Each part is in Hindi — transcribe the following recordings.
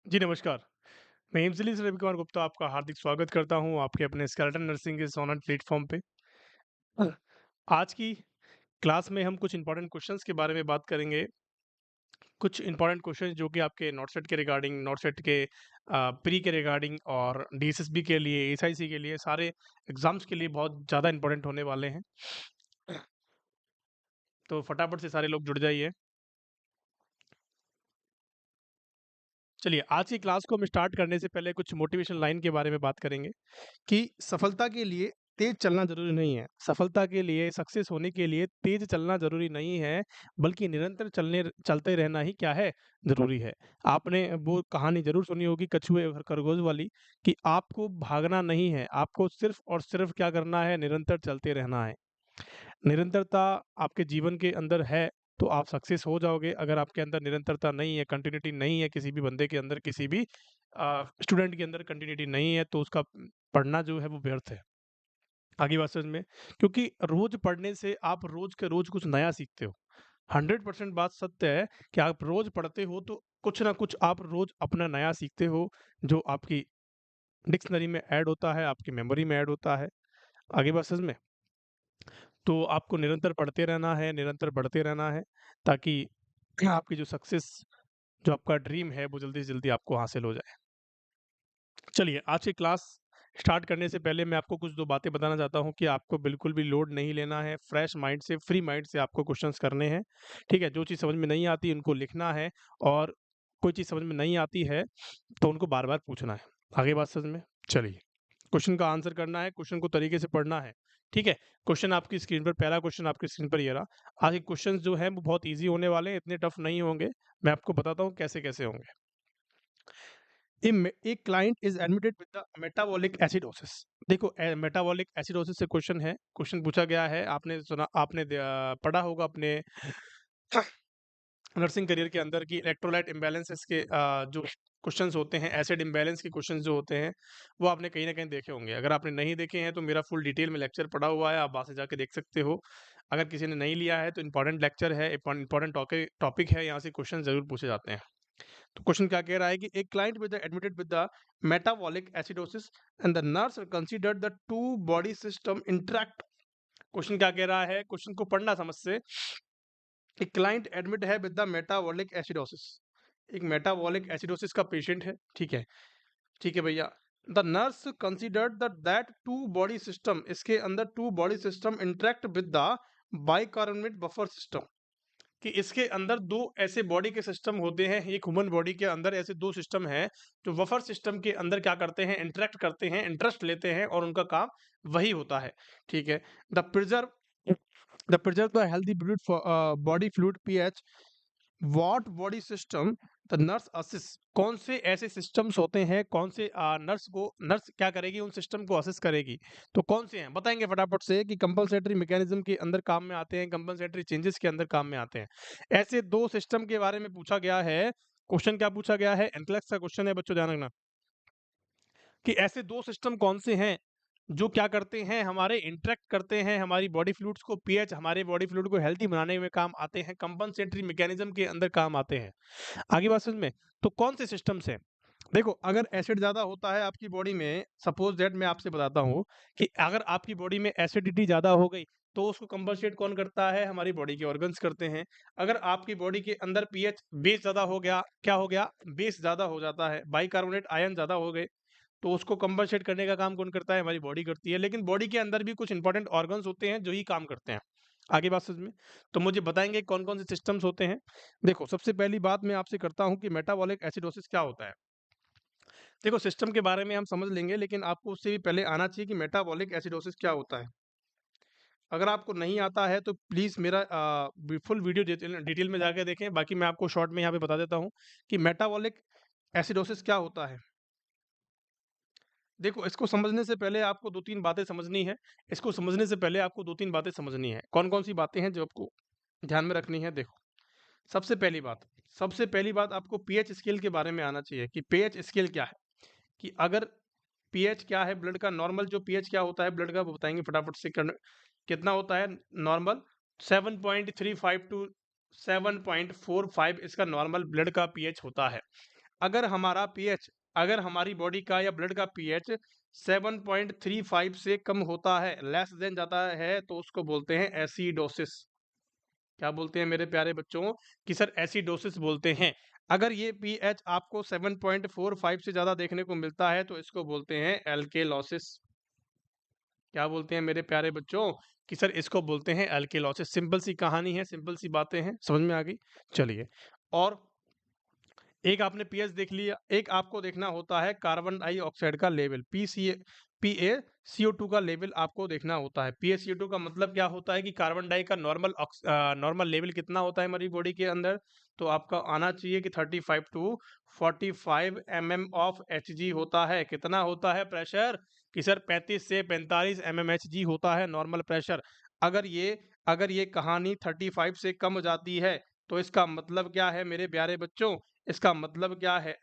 जी, नमस्कार। मैं हिमशैली से रवि कुमार गुप्ता आपका हार्दिक स्वागत करता हूँ आपके अपने स्केलेटन नर्सिंग के इस ऑनलाइन प्लेटफ़ॉर्म पे। अ, आज की क्लास में हम कुछ इम्पोर्टेंट क्वेश्चंस के बारे में बात करेंगे। कुछ इम्पोर्टेंट क्वेश्चंस जो कि आपके नॉट-सेट के रिगार्डिंग, नॉट-सेट के प्री के रिगार्डिंग और डीएसएसबी के लिए, एसआईसी के लिए, सारे एग्ज़ाम्स के लिए बहुत ज़्यादा इम्पोर्टेंट होने वाले हैं। तो फटाफट से सारे लोग जुड़ जाइए। चलिए, आज की क्लास को हम स्टार्ट करने से पहले कुछ मोटिवेशन लाइन के बारे में बात करेंगे। कि सफलता के लिए तेज चलना ज़रूरी नहीं है। सफलता के लिए, सक्सेस होने के लिए तेज चलना ज़रूरी नहीं है, बल्कि निरंतर चलते रहना ही क्या है, ज़रूरी है। आपने वो कहानी ज़रूर सुनी होगी कछुए और खरगोश वाली कि आपको भागना नहीं है, आपको सिर्फ़ और सिर्फ़ क्या करना है, निरंतर चलते रहना है। निरंतरता आपके जीवन के अंदर है, तो आप सक्सेस हो जाओगे। अगर आपके अंदर निरंतरता नहीं है, कंटिन्यूटी नहीं है, किसी भी बंदे के अंदर, किसी भी स्टूडेंट के अंदर कंटिन्यूटी नहीं है, तो उसका पढ़ना जो है वो व्यर्थ है। आगे बात समझ में? क्योंकि रोज़ पढ़ने से आप रोज़ के रोज़ कुछ नया सीखते हो। 100% बात सत्य है कि आप रोज़ पढ़ते हो तो कुछ ना कुछ आप रोज़ अपना नया सीखते हो, जो आपकी डिक्शनरी में ऐड होता है, आपकी मेमोरी में ऐड होता है। आगे बात समझ में? तो आपको निरंतर पढ़ते रहना है, निरंतर बढ़ते रहना है, ताकि आपकी जो सक्सेस, जो आपका ड्रीम है, वो जल्दी से जल्दी आपको हासिल हो जाए। चलिए, आज की क्लास स्टार्ट करने से पहले मैं आपको कुछ 2 बातें बताना चाहता हूँ कि आपको बिल्कुल भी लोड नहीं लेना है, फ्रेश माइंड से, फ्री माइंड से आपको क्वेश्चंस करने हैं, ठीक है? जो चीज़ समझ में नहीं आती, उनको लिखना है और कोई चीज़ समझ में नहीं आती है, तो उनको बार-बार पूछना है। आगे बात समझ में? चलिए, क्वेश्चन का आंसर करना है, क्वेश्चन को तरीके से पढ़ना है, ठीक है? क्वेश्चन आपकी स्क्रीन पर पहला क्वेश्चन आपकी स्क्रीन पर ये रहा। आगे क्वेश्चंस जो हैं, वो बहुत ईज़ी होने वाले हैं, इतने टफ नहीं होंगे। मैं आपको बताता हूँ कैसे-कैसे होंगे। A client is admitted with the metabolic acidosis। देखो मेटाबॉलिक एसिडोसिस से क्वेश्चन है, क्वेश्चन पूछा गया है, आपने सुना, आपने पढ़ा होगा अपने नर्सिंग करियर के अंदर कि इलेक्ट्रोलाइट इम्बैलेंसेस के जो क्वेश्चंस होते हैं, एसिड इम्बैलेंस के क्वेश्चंस जो होते हैं, वो आपने कहीं न कहीं देखे होंगे। अगर आपने नहीं देखे हैं तो मेरा फुल डिटेल में लेक्चर पड़ा हुआ है, आप वहाँ से जाके देख सकते हो। अगर किसी ने नहीं लिया है तो इम्पोर्टेंट लेक्चर है, इम्पोर्टेंट टॉपिक है, यहाँ से क्वेश्चन ज़रूर पूछे जाते हैं। तो क्वेश्चन क्या कह रहा है कि एक client with admitted with the metabolic acidosis and the nurse considered the two body system interact. Question क्या कह रहा है, क्वेश्चन को पढ़ना समझ से। एक क्लाइंट एडमिट है विद द मेटाबॉलिक एसिडोसिस, एक मेटाबॉलिक एसिडोसिस का पेशेंट है, ठीक है भैया। The nurse considered that two body system, इसके अंदर two body system interact with the bicarbonate buffer system, कि इसके अंदर 2 ऐसे बॉडी के सिस्टम होते हैं, एक ह्यूमन बॉडी के अंदर ऐसे 2 सिस्टम हैं, जो बफर सिस्टम के अंदर क्या करते हैं, इंटरैक्ट करते हैं, इंटरेस्ट लेते हैं और उनका काम वही होता है, ठीक है? The preserve the healthy blood body fluid pH, what body system the nurse assist, कौन से ऐसे सिस्टम्स होते हैं, कौन से नर्स क्या करेगी, उन सिस्टम को असिस्ट करेगी, तो कौन से हैं बताएंगे फटाफट से कि कंपलसेटरी मैकेनिज्म के अंदर काम में आते हैं, कंपलसेटरी चेंजेस के अंदर काम में आते हैं। ऐसे 2 सिस्टम के बारे में पूछा गया है। क्वेश्चन क्या पूछा गया है, एनक्लेक्स का क्वेश्चन है बच्चों, ध्यान रखना कि ऐसे 2 सिस्टम कौन से हैं जो क्या करते हैं, हमारे इंटरेक्ट करते हैं, हमारी बॉडी फ्लूइड्स को, पीएच हमारे बॉडी फ्लूइड को हेल्दी बनाने में काम आते हैं, कंपनसेटरी मैकेनिज्म के अंदर काम आते हैं। आगे बात समझ में? तो कौन से सिस्टम्स हैं? देखो, अगर एसिड ज़्यादा होता है आपकी बॉडी में, सपोज़ दैट मैं आपसे बताता हूँ कि अगर आपकी बॉडी में एसिडिटी ज़्यादा हो गई, तो उसको कंपनसेट कौन करता है? हमारी बॉडी के ऑर्गन्स करते हैं। अगर आपकी बॉडी के अंदर पीएच बेस ज़्यादा हो गया, क्या हो गया? बेस ज़्यादा हो जाता है, बाइकार्बोनेट आयन ज़्यादा हो गए, तो उसको कंपनसेट करने का काम कौन करता है? हमारी बॉडी करती है। लेकिन बॉडी के अंदर भी कुछ इंपॉर्टेंट ऑर्गन्स होते हैं जो ही काम करते हैं। आगे बात समझ में? तो मुझे बताएँगे कौन-कौन से सिस्टम्स होते हैं? देखो, सबसे पहली बात मैं आपसे करता हूँ कि मेटाबॉलिक एसिडोसिस क्या होता है? देखो, सिस्टम के बारे में हम समझ लेंगे, लेकिन आपको उससे भी पहले आना चाहिए कि मेटाबॉलिक एसिडोसिस क्या होता है। अगर आपको नहीं आता है तो प्लीज़ मेरा फुल वीडियो डिटेल में जाके देखें, बाकी मैं आपको शॉर्ट में यहाँ पे बता देता हूँ कि मेटाबॉलिक एसिडोसिस क्या होता है। देखो, इसको समझने से पहले आपको 2-3 बातें समझनी है। इसको समझने से पहले आपको 2-3 बातें समझनी है। कौन-कौन सी बातें हैं जो आपको ध्यान में रखनी है? देखो, सबसे पहली बात सबसे पहली बात आपको पीएच स्केल के बारे में आना चाहिए कि पीएच स्केल क्या है? कि अगर पीएच क्या है ब्लड का, नॉर्मल जो पीएच क्या होता है ब्लड का, वो बताएँगे फटाफट से। कितना होता है नॉर्मल? 7.35 टू 7.45 इसका नॉर्मल ब्लड का पीएच होता है। अगर हमारा पीएच, अगर हमारी बॉडी का या ब्लड का पीएच 7.35 से कम होता है, लेस देन जाता है, तो उसको बोलते हैं एसिडोसिस। क्या बोलते हैं मेरे प्यारे बच्चों? कि सर एसिडोसिस बोलते हैं। अगर ये पीएच आपको 7.45 से ज़्यादा देखने को मिलता है, तो इसको बोलते हैं एल्केलॉसिस। क्या बोलते हैं मेरे प्यारे बच्चों? कि सर इसको बोलते हैं एल्केलॉसिस। सिंपल सी कहानी है, सिंपल सी बातें हैं, समझ में आ गई? चलिए, और एक आपने पीएच देख लिया, एक आपको देखना होता है कार्बन डाइऑक्साइड का लेवल, PaCO2 का लेवल आपको देखना होता है। PaCO2 का मतलब क्या होता है कि कार्बन डाई का नॉर्मल लेवल कितना होता है हमारी बॉडी के अंदर, तो आपका आना चाहिए कि 35 टू 45 ऑफ Hg होता है। कितना होता है प्रेशर? कि सर 35 से 45 Hg होता है नॉर्मल प्रेशर। अगर ये अगर ये कहानी 35 से कम हो जाती है, तो इसका मतलब क्या है मेरे प्यारे बच्चों? इसका मतलब क्या है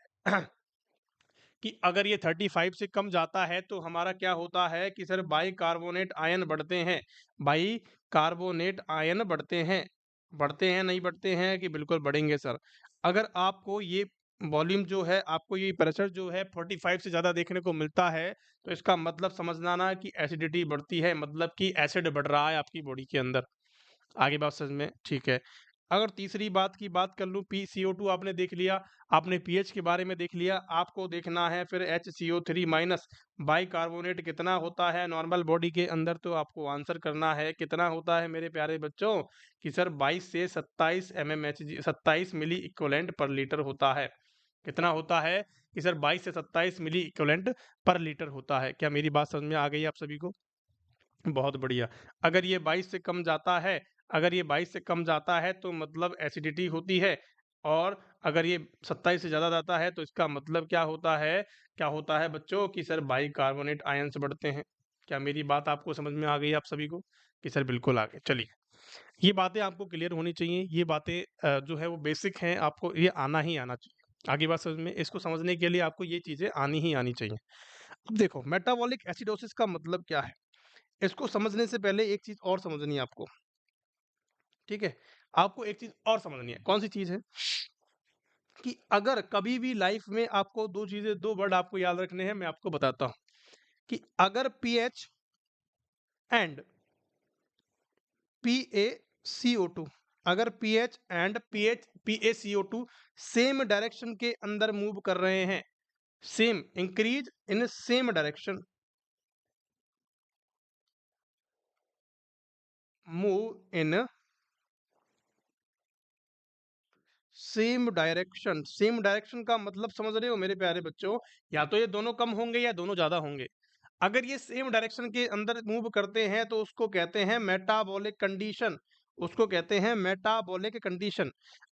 कि अगर ये 35 से कम जाता है, तो हमारा क्या होता है कि सर बाइकार्बोनेट आयन बढ़ते हैं। बाइकार्बोनेट आयन बढ़ते हैं नहीं बढ़ते हैं? कि बिल्कुल बढ़ेंगे सर। अगर आपको ये वॉल्यूम जो है, आपको ये प्रेशर जो है 45 से ज़्यादा देखने को मिलता है, तो इसका मतलब समझना ना कि एसिडिटी बढ़ती है, मतलब कि एसिड बढ़ रहा है आपकी बॉडी के अंदर। आगे बात समझ में? ठीक है। अगर तीसरी बात की बात कर लूँ, PCO2 आपने देख लिया, आपने पीएच के बारे में देख लिया, आपको देखना है फिर HCO3 माइनस बाइकार्बोनेट कितना होता है नॉर्मल बॉडी के अंदर, तो आपको आंसर करना है कितना होता है मेरे प्यारे बच्चों? कि सर 22 से 27 mmHg, 27 मिली इक्विवेलेंट पर लीटर होता है। कितना होता है? कि सर 22 से 27 मिली इक्विवेलेंट पर लीटर होता है। क्या मेरी बात समझ में आ गई आप सभी को? बहुत बढ़िया। अगर ये 22 से कम जाता है, अगर ये 22 से कम जाता है, तो मतलब एसिडिटी होती है, और अगर ये 27 से ज़्यादा जाता है, तो इसका मतलब क्या होता है? क्या होता है बच्चों? कि सर बाइकार्बोनेट आयन्स बढ़ते हैं। क्या मेरी बात आपको समझ में आ गई आप सभी को? कि सर बिल्कुल आ गई। चलिए, ये बातें आपको क्लियर होनी चाहिए। ये बातें जो है वो बेसिक हैं, आपको ये आना ही आना चाहिए। आगे बात समझ में, इसको समझने के लिए आपको ये चीज़ें आनी ही आनी चाहिए। अब देखो, मेटाबॉलिक एसिडोसिस का मतलब क्या है? इसको समझने से पहले एक चीज़ और समझनी है आपको, ठीक है? आपको एक चीज़ और समझनी है, कौन-सी चीज़ है? कि अगर कभी भी लाइफ में आपको 2 चीज़ें, 2 वर्ड आपको याद रखने हैं, मैं आपको बताता हूँ, कि अगर पीएच एंड PaCO2, अगर pH and PaCO2 same direction के अंदर मूव कर रहे हैं, same increase in same direction, move in same direction का मतलब समझ रहे हो मेरे प्यारे बच्चों? या तो ये दोनों कम होंगे या दोनों ज्यादा होंगे। अगर ये सेम डायरेक्शन के अंदर मूव करते हैं, तो उसको कहते हैं मेटाबॉलिक कंडीशन, उसको कहते हैं मेटाबॉलिक कंडीशन।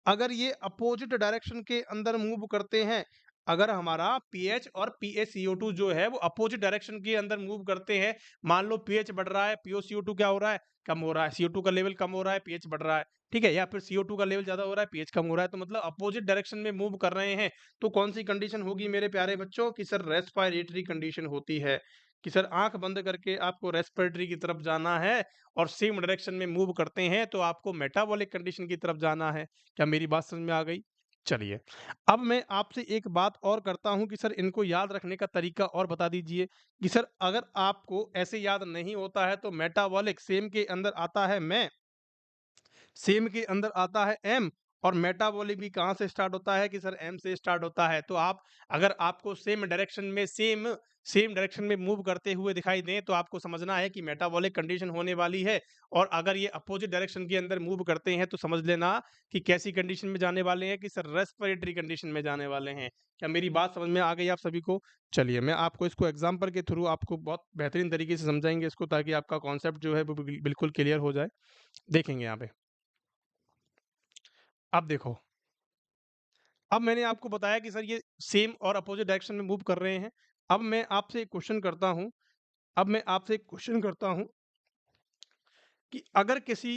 अगर ये अपोजिट डायरेक्शन के अंदर मूव करते हैं, अगर हमारा पीएच और PaCO2 जो है वो अपोजिट डायरेक्शन के अंदर मूव करते हैं, मान लो पीएच बढ़ रहा है, PaCO2 क्या हो रहा है? कम हो रहा है। CO2 का लेवल कम हो रहा है, पीएच बढ़ रहा है, ठीक है? या फिर CO2 का लेवल ज्यादा हो रहा है, पीएच कम हो रहा है, तो मतलब अपोजिट डायरेक्शन में मूव कर रहे हैं। तो कौन सी कंडीशन होगी मेरे प्यारे बच्चों? कि सर रेस्पिरेटरी कंडीशन होती है, कि सर आंख बंद करके आपको रेस्पिरेटरी की तरफ जाना है, और सेम डायरेक्शन में मूव करते हैं तो आपको मेटाबॉलिक कंडीशन की तरफ जाना है। क्या मेरी बात समझ में आ गई? चलिए, अब मैं आपसे एक बात और करता हूं कि सर इनको याद रखने का तरीका और बता दीजिए। कि सर अगर आपको ऐसे याद नहीं होता है, तो मेटाबॉलिक सेम के अंदर आता है मैं, सेम के अंदर आता है एम, और मेटाबॉलिक भी कहाँ से स्टार्ट होता है? कि सर एम से स्टार्ट होता है। तो आप, अगर आपको सेम डायरेक्शन में सेम डायरेक्शन में मूव करते हुए दिखाई दें, तो आपको समझना है कि मेटाबॉलिक कंडीशन होने वाली है। और अगर ये अपोजिट डायरेक्शन के अंदर मूव करते हैं, तो समझ लेना कि कैसी कंडीशन में जाने वाले हैं? कि सर रेस्पिरेटरी कंडीशन में जाने वाले हैं। क्या मेरी बात समझ में आ गई आप सभी को? चलिए, मैं आपको इसको एग्जाम्पल के थ्रू आपको बहुत बेहतरीन तरीके से समझाएंगे इसको, ताकि आपका कॉन्सेप्ट जो है वो बिल्कुल क्लियर हो जाए। देखेंगे यहाँ पे, अब देखो, अब मैंने आपको बताया कि सर ये सेम और अपोजिट डायरेक्शन में मूव कर रहे हैं। अब मैं आपसे एक क्वेश्चन करता हूं, अब मैं आपसे एक क्वेश्चन करता हूं कि अगर किसी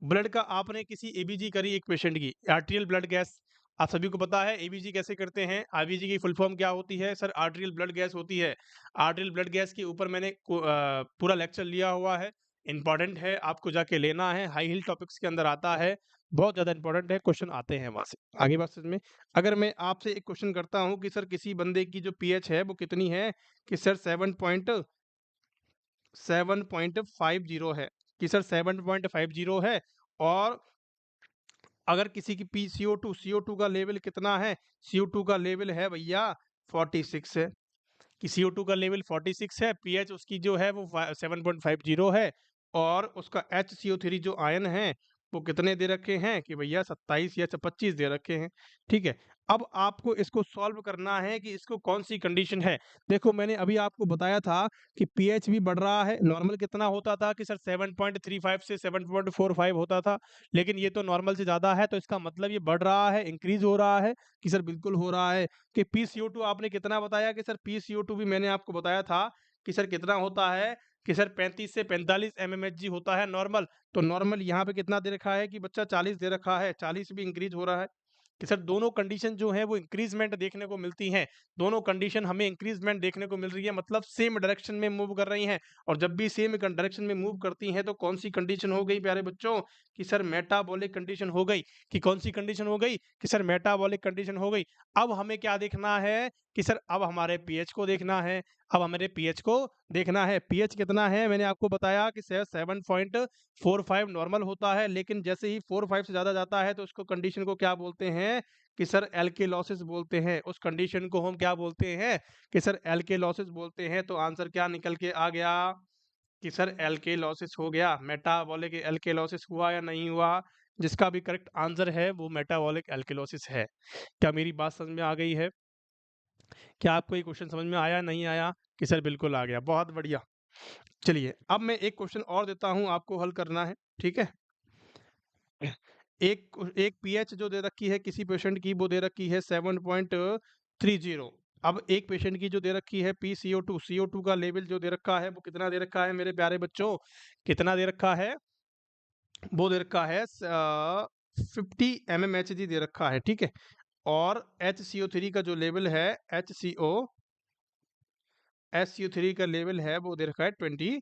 ब्लड का, आपने किसी एबीजी करी एक पेशेंट की, आर्टेरियल ब्लड गैस, आप सभी को पता है एबीजी कैसे करते हैं? आरबीजी की फुल फॉर्म क्या होती है? सर आर्टेरियल ब्लड गैस होती है। आर्टेरियल ब्लड गैस के ऊपर मैंने पूरा लेक्चर लिया हुआ है, इंपॉर्टेंट है, आपको जाके लेना है, हाई हिल टॉपिक्स के अंदर आता है। बहुत ज़्यादा इंपॉर्टेंट है, क्वेश्चन आते हैं वहाँ से। आगे बात समझ में। अगर मैं आपसे एक क्वेश्चन करता हूँ कि सर किसी बंदे की जो पीएच है वो कितनी है, कि सर 7.50 है, कि सर 7.50 है, और अगर किसी की पी CO2 का लेवल कितना है, CO2 का लेवल है भैया 46 है, कि CO2 का लेवल 46 है, पीएच उसकी जो है वो 7.50 है, और उसका HCO3 जो आयन है वो कितने दे रखे हैं, कि भैया 27 या 25 दे रखे हैं। ठीक है, अब आपको इसको सॉल्व करना है कि इसको कौन सी कंडीशन है। देखो मैंने अभी आपको बताया था कि पीएच भी बढ़ रहा है, नॉर्मल कितना होता था कि सर 7.35 से 7.45 होता था, लेकिन ये तो नॉर्मल से ज़्यादा है, तो इसका मतलब ये बढ़ रहा है, इंक्रीज हो रहा है, कि सर बिल्कुल हो रहा है। कि PCO2 आपने कितना बताया, कि सर PCO2 भी मैंने आपको बताया था कि सर कितना होता है, कि सर 35 से 45 mmHg होता है नॉर्मल। तो नॉर्मल यहाँ पे कितना दे रखा है, कि बच्चा 40 दे रखा है, 40 भी इंक्रीज हो रहा है, कि सर दोनों कंडीशन जो है वो इंक्रीजमेंट देखने को मिलती हैं। दोनों कंडीशन हमें इंक्रीजमेंट देखने को मिल रही है, मतलब सेम डायरेक्शन में मूव कर रही हैं। और जब भी सेम डायरेक्शन में मूव करती हैं तो कौन सी कंडीशन हो गई प्यारे बच्चों, कि सर मेटाबॉलिक कंडीशन हो गई। कि कौन सी कंडीशन हो गई, कि सर मेटाबॉलिक कंडीशन हो गई। अब हमें क्या देखना है, कि सर अब हमारे पीएच को देखना है। अब हमारे पीएच को देखना है, पीएच कितना है, मैंने आपको बताया कि 7.45 नॉर्मल होता है, लेकिन जैसे ही 4-5 से ज़्यादा जाता है तो उसको कंडीशन को क्या बोलते हैं, कि सर एल्केलॉसिस बोलते हैं। उस कंडीशन को हम क्या बोलते हैं, कि सर एल्केलॉसिस बोलते हैं। तो आंसर क्या निकल के आ गया, कि सर एल्केलॉसिस हो गया। मेटाबॉलिक एल्केलॉसिस हुआ या नहीं हुआ, जिसका भी करेक्ट आंसर है वो मेटाबॉलिक एल्केलॉसिस है। क्या मेरी बात समझ में आ गई है? क्या आपको ये क्वेश्चन समझ में आया, नहीं आया? कि सर बिल्कुल आ गया, बहुत बढ़िया। चलिए अब मैं एक क्वेश्चन और देता हूँ, आपको हल करना है, ठीक है। एक एक पीएच जो दे रखी है किसी पेशेंट की, वो दे रखी है 7.30। अब एक पेशेंट की जो दे रखी है PCO2 का लेवल जो दे रखा है वो कितना दे रखा है मेरे प्यारे बच्चों, कितना दे रखा है, वो दे रखा है 50 mmHg दे रखा है, ठीक है। और HCO3 का जो लेवल है, SCO3 का लेवल है वो दे रखा है 22।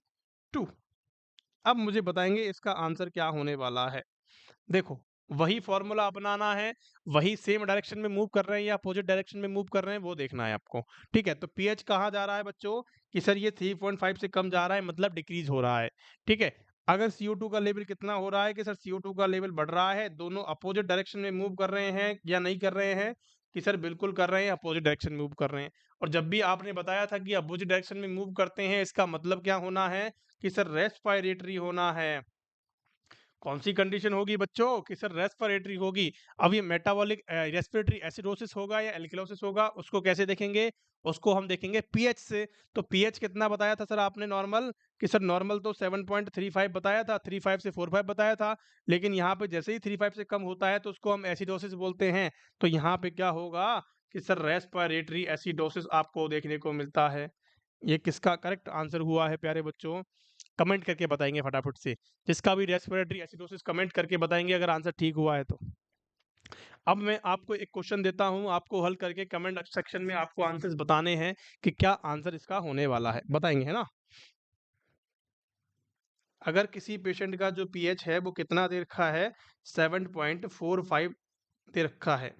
अब मुझे बताएंगे इसका आंसर क्या होने वाला है। देखो वही फॉर्मूला अपनाना है, वही सेम डायरेक्शन में मूव कर रहे हैं या अपोजिट डायरेक्शन में मूव कर रहे हैं वो देखना है आपको। ठीक है, तो पीएच कहाँ जा रहा है बच्चों, कि सर ये 3.5 से कम जा रहा है, मतलब डिक्रीज हो रहा है। ठीक है, अगर CO2 का लेवल कितना हो रहा है, कि सर CO2 का लेवल बढ़ रहा है, दोनों अपोजिट डायरेक्शन में मूव कर रहे हैं या नहीं कर रहे हैं, कि सर बिल्कुल कर रहे हैं, अपोजिट डायरेक्शन में मूव कर रहे हैं। और जब भी आपने बताया था कि अपोजिट डायरेक्शन में मूव करते हैं, इसका मतलब क्या होना है, कि सर रेस्पिरेटरी होना है। कौन सी कंडीशन होगी बच्चों, कि सर रेस्पिरेटरी होगी। अब ये मेटाबॉलिक रेस्पिरेटरी एसिडोसिस होगा या एल्किलोसिस होगा, उसको कैसे देखेंगे, उसको हम देखेंगे पीएच से। तो पीएच कितना बताया था सर आपने नॉर्मल, कि सर नॉर्मल तो 7.35 बताया था, 35 से 45 बताया था, लेकिन यहाँ पे जैसे ही 35 से कम होता है तो उसको हम एसिडोसिस बोलते हैं। तो यहाँ पे क्या होगा, कि सर रेस्पिरेटरी एसिडोसिस आपको देखने को मिलता है। ये किसका करेक्ट आंसर हुआ है प्यारे बच्चों, कमेंट करके बताएंगे फटाफट से। जिसका भी रेस्पिरेटरी एसिडोसिस कमेंट करके बताएंगे अगर आंसर ठीक हुआ है तो। अब मैं आपको एक क्वेश्चन देता हूं, आपको हल करके कमेंट सेक्शन में आपको आंसर्स बताने हैं कि क्या आंसर इसका होने वाला है, बताएंगे है ना। अगर किसी पेशेंट का जो पीएच है वो कितना दे रखा है, 7.45 दे रखा है,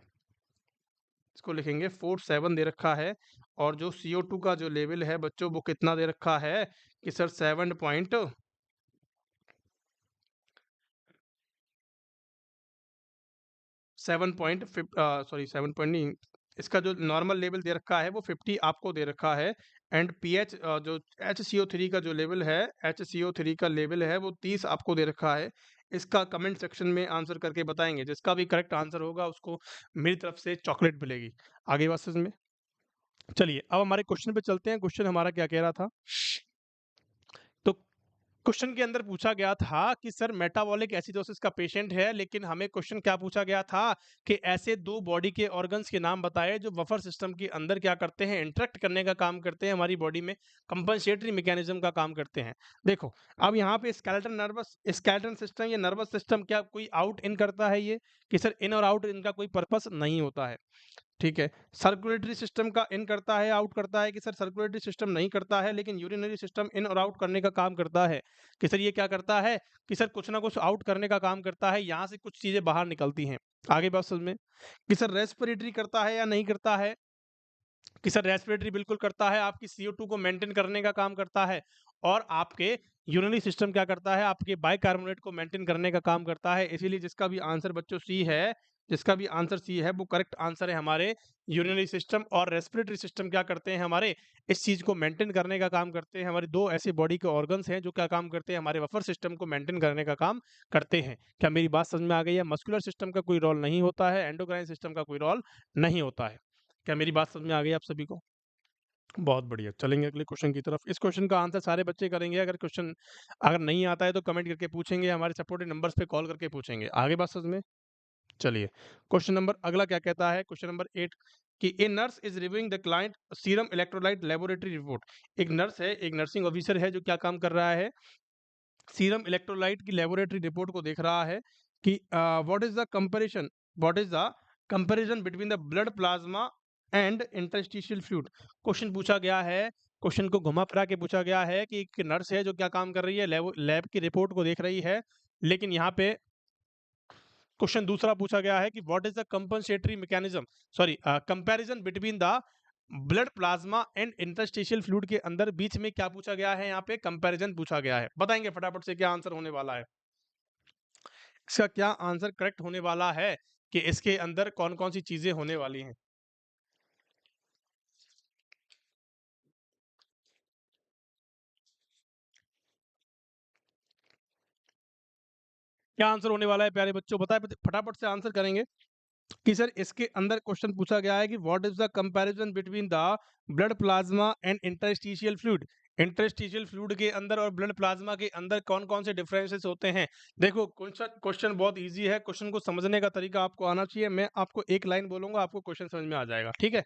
इसको लिखेंगे 47 दे रखा है। और जो CO2 का जो लेवल है बच्चों वो कितना दे रखा है, कि सर 7 नहीं, इसका जो नॉर्मल लेवल दे रखा है वो 50 आपको दे रखा है। एंड पीएच जो HCO3 का जो लेवल है, HCO3 का लेवल है वो 30 आपको दे रखा है। इसका कमेंट सेक्शन में आंसर करके बताएंगे, जिसका भी करेक्ट आंसर होगा उसको मेरी तरफ से चॉकलेट मिलेगी। आगे बात समझ में। चलिए अब हमारे क्वेश्चन पे चलते हैं, क्वेश्चन हमारा क्या कह रहा था। तो क्वेश्चन के अंदर पूछा गया था कि सर मेटाबॉलिक एसिडोसिस का पेशेंट है, लेकिन हमें क्वेश्चन क्या पूछा गया था, कि ऐसे दो बॉडी के ऑर्गन्स के नाम बताए जो बफर सिस्टम के अंदर क्या करते हैं, इंटरेक्ट करने का काम करते हैं, हमारी बॉडी में कंपनसेटरी मैकेनिज्म का काम करते हैं। देखो अब यहाँ पे स्केलेटन सिस्टम या नर्वस सिस्टम क्या कोई आउट इन करता है ये, कि सर इन और आउट इनका कोई पर्पस नहीं होता है। ठीक है। सर्कुलेटरी सिस्टम का इन करता है, आउट करता है कि सर सर्कुलेटरी सिस्टम नहीं करता है, लेकिन यूरिनरी सिस्टम इन और आउट करने का काम करता है। कि सर ये क्या करता है कि सर कुछ ना कुछ आउट करने का काम करता है, यहाँ से कुछ चीज़ें बाहर निकलती हैं। आगे बात समझ में? कि सर रेस्पिरेटरी करता है या नहीं करता है? कि सर रेस्पिरेटरी बिल्कुल करता है, आपकी CO2 को मेंटेन करने का काम करता है और आपके यूरिनरी सिस्टम क्या करता है, आपके बाइकार्बोनेट को मेंटेन करने का काम करता है। इसीलिए जिसका भी आंसर बच्चों सी है, जिसका भी आंसर सी है वो करेक्ट आंसर है हमारे। यूरिनरी सिस्टम और रेस्पिरेटरी सिस्टम क्या करते हैं हमारे, इस चीज़ को मेंटेन करने का काम करते हैं। हमारे 2 ऐसे बॉडी के ऑर्गन्स हैं जो क्या काम करते हैं, हमारे बफर सिस्टम को मेंटेन करने का काम करते हैं। क्या मेरी बात समझ में आ गई है? मस्कुलर सिस्टम का कोई रोल नहीं होता है, एंडोक्राइन सिस्टम का कोई रोल नहीं होता है। क्या मेरी बात समझ में आ गई आप सभी को? बहुत बढ़िया, चलेंगे अगले क्वेश्चन की तरफ। इस क्वेश्चन का आंसर सारे बच्चे करेंगे। अगर क्वेश्चन अगर नहीं आता है तो कमेंट करके पूछेंगे, हमारे सपोर्टेड नंबर्स पे कॉल करके पूछेंगे। आगे बात समझ में? चलिए, क्वेश्चन नंबर अगला क्या कहता है? क्वेश्चन नंबर 8 कि a nurse is reviewing the client serum electrolyte laboratory report. एक नर्स है, एक नर्सिंग ऑफिसर है जो क्या काम कर रहा है, सीरम इलेक्ट्रोलाइट की लेबोरेटरी रिपोर्ट को देख रहा है कि what is the comparison between the blood plasma and interstitial fluid. Question पूछा गया है, क्वेश्चन को घुमा फिरा के पूछा गया है कि एक नर्स है जो क्या काम कर रही है, लैब की रिपोर्ट को देख रही है, लेकिन यहाँ पे क्वेश्चन दूसरा पूछा गया है कि what is the compensatory mechanism, sorry comparison between the blood plasma and interstitial fluid के अंदर बीच में क्या पूछा गया है, यहाँ पे कंपैरिजन पूछा गया है। बताएंगे फटाफट से क्या आंसर होने वाला है, इसका क्या आंसर करेक्ट होने वाला है कि इसके अंदर कौन कौन सी चीजें होने वाली हैं। क्या आंसर होने वाला है प्यारे बच्चों, बताए फटाफट से आंसर करेंगे। कि सर इसके अंदर क्वेश्चन पूछा गया है कि what is the comparison between the blood plasma and interstitial fluid. Interstitial fluid के अंदर और ब्लड प्लाज्मा के अंदर कौन कौन से डिफरेंसेस होते हैं। देखो क्वेश्चन क्वेश्चन बहुत इजी है, क्वेश्चन को समझने का तरीका आपको आना चाहिए। मैं आपको एक लाइन बोलूंगा, आपको क्वेश्चन समझ में आ जाएगा, ठीक है।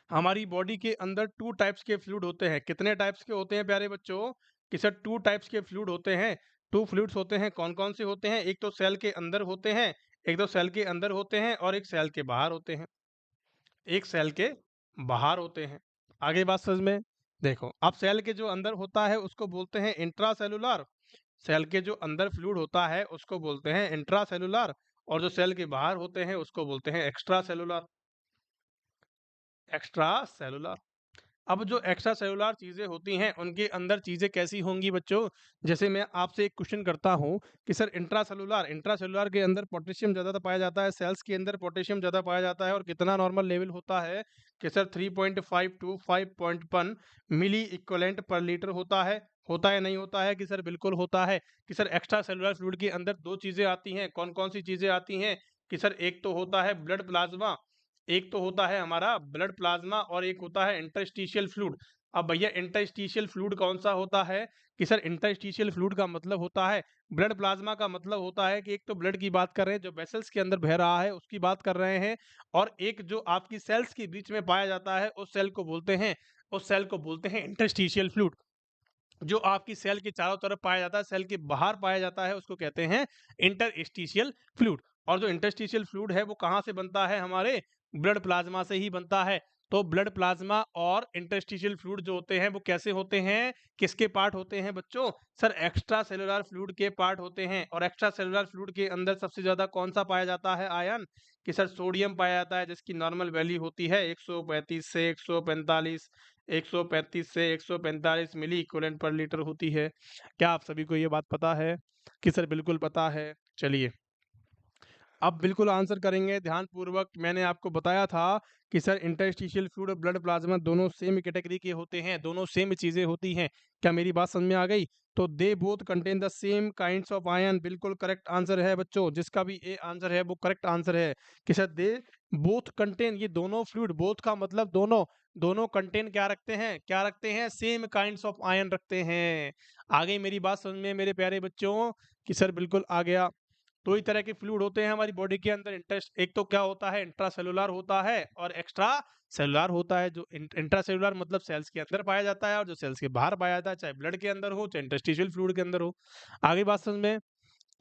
हमारी बॉडी के अंदर 2 टाइप्स के फ्लूइड होते हैं। कितने टाइप्स के होते हैं प्यारे बच्चों? कि सर 2 टाइप्स के फ्लूइड होते हैं। 2 फ्लूइड्स होते हैं, कौन-कौन से होते हैं? एक तो सेल के अंदर होते हैं, एक तो सेल के अंदर होते हैं और एक सेल के बाहर होते हैं। एक सेल के बाहर होते हैं। आगे बात समझ में? देखो, अब सेल के जो अंदर होता है उसको बोलते हैं इंट्रासेल्युलर। सेल के जो अंदर फ्लूइड होता है उसको बोलते हैं इंट्रासेल्युलर, और जो सेल के बाहर होते हैं उसको बोलते हैं एक्स्ट्रा सेलुलर। Extra cellular. अब जो एक्स्ट्रा सेलुलर चीजें होती हैं उनके अंदर चीजें कैसी होंगी बच्चों? जैसे मैं आपसे एक क्वेश्चन करता हूं कि सर इंट्रासेलुलर के अंदर पोटेशियम ज्यादा पाया जाता है, सेल्स के अंदर पोटेशियम ज्यादा पाया जाता है, और कितना नॉर्मल लेवल होता है? कि सर 3.5 टू 5.1 मिली इक्वलेंट पर लीटर होता है नहीं होता है? कि सर बिल्कुल होता है। कि सर एक्स्ट्रा सेलुलर फ्लूइड के अंदर 2 चीजें आती हैं, कौन कौन सी चीजें आती हैं? कि सर एक तो होता है ब्लड प्लाज्मा, एक तो होता है हमारा ब्लड प्लाज्मा और एक होता है इंटरस्टिशियल फ्लूइड। अब भैया इंटरस्टिशियल फ्लूइड कौन सा होता है? कि सर इंटरस्टिशियल फ्लूइड का मतलब होता है ब्लड प्लाज्मा, का मतलब होता है कि एक तो ब्लड की बात कर रहे हैं जो वेसल्स के अंदर बह रहा है उसकी बात कर रहे हैं, और एक जो आपकी सेल्स के बीच में पाया जाता है उस सेल को बोलते हैं इंटरस्टिशियल फ्लूइड। जो आपकी सेल के चारों तरफ पाया जाता है, सेल के बाहर पाया जाता है, उसको कहते हैं इंटरस्टिशियल फ्लूइड। और जो इंटरस्टिशियल फ्लूइड है वो कहाँ से बनता है? हमारे ब्लड प्लाज्मा से ही बनता है। तो ब्लड प्लाज्मा और इंटरस्टिशियल फ्लूइड जो होते हैं वो कैसे होते हैं, किसके पार्ट होते हैं बच्चों? सर एक्स्ट्रा सेलुलर फ्लूइड के पार्ट होते हैं। और एक्स्ट्रा सेलुलर फ्लूइड के अंदर सबसे ज्यादा कौन सा पाया जाता है आयन? कि सर सोडियम पाया जाता है, जिसकी नॉर्मल वैल्यू होती है 135 से 145, 135 से 145 मिली इक्विवेलेंट पर लीटर होती है। क्या आप सभी को ये बात पता है? कि सर बिल्कुल पता है। चलिए, अब बिल्कुल आंसर करेंगे ध्यान पूर्वक। मैंने आपको बताया था कि सर इंटरस्टिशियल फ्लूइड और ब्लड प्लाज्मा दोनों सेम कैटेगरी के होते हैं, दोनों सेम चीजें होती हैं। क्या मेरी बात समझ में आ गई? तो they both contain the same kinds of ion, बिल्कुल करेक्ट आंसर है बच्चों। जिसका भी ए आंसर है वो करेक्ट आंसर है। कि सर दे बोथ कंटेन, ये दोनों फ्लूइड, बोथ का मतलब दोनों, दोनों कंटेन क्या रखते हैं, क्या रखते हैं? सेम काइंड्स ऑफ आयन रखते हैं। आ गई मेरी बात समझ में मेरे प्यारे बच्चों? कि सर बिल्कुल आ गया। दो ही तरह के फ्लूइड होते हैं हमारी बॉडी के अंदर। एक तो क्या होता है, इंट्रासेलुलर होता है, और एक्स्ट्रा सेलुलर होता है। जो इंट्रासेलुलर मतलब सेल्स के अंदर पाया जाता है, और जो सेल्स के बाहर पाया जाता है, चाहे ब्लड के अंदर हो चाहे इंटरस्टिशियल फ्लूइड के अंदर हो। आगे बात समझ में?